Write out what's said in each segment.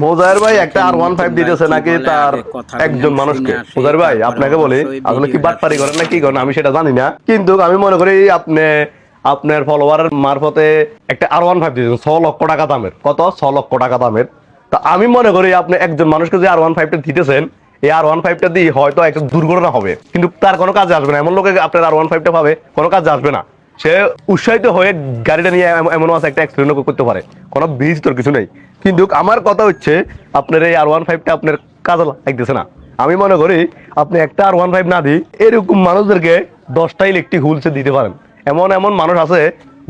মোজাহের ভাই একটা R15 দিতেছে নাকি তার একজন মানুষকে। মোজাহের ভাই আপনাকে বলি আসলে কি বাটপারি করেন না কি করেন আমি সেটা জানি না, কিন্তু আমি মনে করি আপনি আপনার ফলোয়ারের মারফতে একটা R15 দিয়েছেন 6 লক্ষ টাকা দামের। কত? 6 লক্ষ টাকা দামের। তা আমি মনে করি আপনি একজন মানুষকে যে R15টা দিতেছেন, এই R15টা দিয়ে হয়তো একটা দুর্ঘটনা হবে, কিন্তু তার কোনো কাজে আসবে না। এমন লোকে আপনার R15টা পাবে, কোনো কাজে আসবে না। সে উৎসাহিত হয়ে গাড়িটা নিয়ে এমন আছে একটা অ্যাক্সিডেন্ট করতে পারে, কোনো বীজ তোর কিছু নেই। কিন্তু আমার কথা হচ্ছে আপনার এই R15টা আপনার কাজে লাগতেছে না। আমি মনে করি আপনি একটা R15 না দিই এরকম মানুষদেরকে 10টা ইলেকট্রিক হুইলসে দিতে পারেন। এমন এমন মানুষ আছে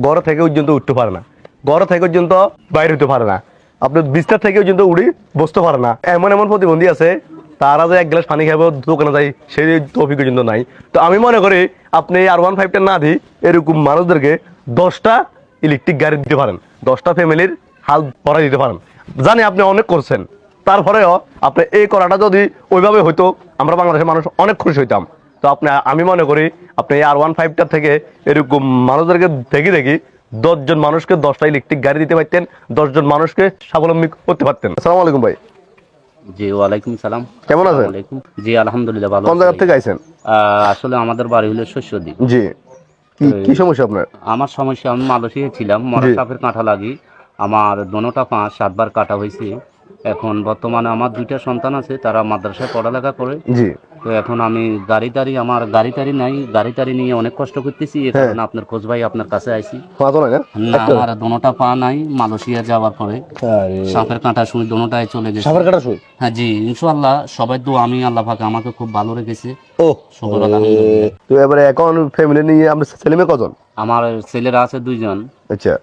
ঘর থেকে পর্যন্ত উঠতে পারে না, ঘর থেকে পর্যন্ত বাইরে হতে পারে না, আপনার বিস্তার থেকে পর্যন্ত উড়ি বসতে পারে না। এমন এমন প্রতিবন্ধী আছে তারা যে এক গ্লাস পানি খাবে দোকানে যায় সেই তৌফিক পর্যন্ত নাই। তো আমি মনে করি আপনি এই R15টা না দিই এরকম মানুষদেরকে 10টা ইলেকট্রিক গাড়ি দিতে পারেন, 10টা ফ্যামিলির হাল ভরাই দিতে পারেন। জানি আপনি অনেক করছেন, তারপরেও আপনি এই করাটা যদি ওইভাবে হইতো আমরা বাংলাদেশের মানুষ অনেক খুশি হইতাম। তো আপনি আমি মনে করি আপনি এই R15টা থেকে এরকম মানুষদেরকে দেখি দেখি 10জন মানুষকে 10টা ইলেকট্রিক গাড়ি দিতে পারতেন, 10জন মানুষকে স্বাবলম্বী করতে পারতেন। আসসালামু আলাইকুম ভাই। জি ওয়ালাইকুম সালাম। কেমন আছেন? আসসালামু আলাইকুম। জি আলহামদুলিল্লাহ ভালো কোন আছি জায়গা ভাই। থেকে আইছেন? আসলে আমাদের বাড়ি হলো শস্যদ্বীপ। জি। কি কি সমস্যা আপনার? আমার সমস্যা, আমি মালয়েশিয়ায় ছিলাম, মরা জি সাপের কাঁটা লাগি আমার দোনোটা 5-7 বার কাটা হয়েছে। এখন বর্তমানে আমার 2টা সন্তান আছে, তারা মাদ্রাসায় পড়ালেখা করে। জি। তো এখন আমি আমার গাড়ি টাড়ি নাই, গাড়ি টাড়ি নিয়ে অনেক কষ্ট করতেছি। এই হ্যাঁ। কারণে আপনার খোঁজ ভাই আপনার কাছে আইছি। পাতো না না, একটা আমার দোনোটা পা নাই, মালয়েশিয়া যাওয়ার পরে আরে সাপের কাঁটা শুই দোনোটাই চলে গেছে। সাফার কাটা শুই। হ্যাঁ জি ইনশাআল্লাহ, সবাই তো আমি আল্লাহ পাক আমাকে খুব ভালো রেখেছে, ও শুকর আলহামদুলিল্লাহ। তো এবারে এখন ফ্যামিলি নিয়ে আমরা ছেলে মেয়ে কজন? আমার ছেলেরা আছে 2জন, আচ্ছা।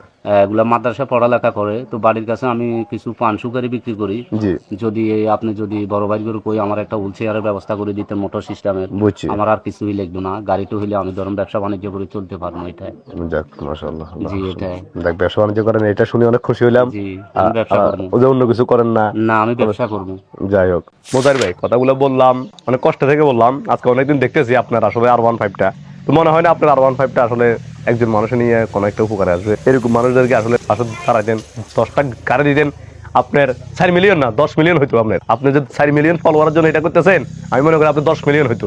এগুলা মাদ্রাসা পড়ালেখা করে। তো বাড়ির কাছে আমি কিছু পান সুপারি বিক্রি করি। জি যদি আপনি যদি বড় ভাই করে কই আমার একটা হুইল চেয়ারের ব্যবস্থা করে দিতে, মোটর সিস্টেমের, বুঝছি। আমার আর কিছুই লাগবে না। গাড়িটা হইলে আমি ধরুন ব্যবসা বাণিজ্য করে চলতে পারবো এটাই। যাক মাশাআল্লাহ। জি এটাই। দেখ ব্যবসা বাণিজ্য করেন এটা শুনে অনেক খুশি হইলাম। জি আমি ব্যবসা করবো। ওদের অন্য কিছু করেন না? না আমি ব্যবসা করবো। যাই হোক মোজাহির ভাই কথাগুলো বললাম অনেক কষ্ট থেকে বললাম, আজকে অনেকদিন দেখতেছি আপনার আসলে R15টা, তো মনে হয় না আপনার R15টা আসলে একজন মানুষ নিয়ে কোনো একটা উপকারে আসবে। এরকম মানুষদেরকে আসলে পাশে দাঁড়াই দেন, 10টা গাড়ি দিতেন আপনার 4 মিলিয়ন না 10 মিলিয়ন হইতো। আপনার আপনি যদি 4 মিলিয়ন ফলোয়ারের জন্য এটা করতেছেন আমি মনে করি আপনি 10 মিলিয়ন হইতো।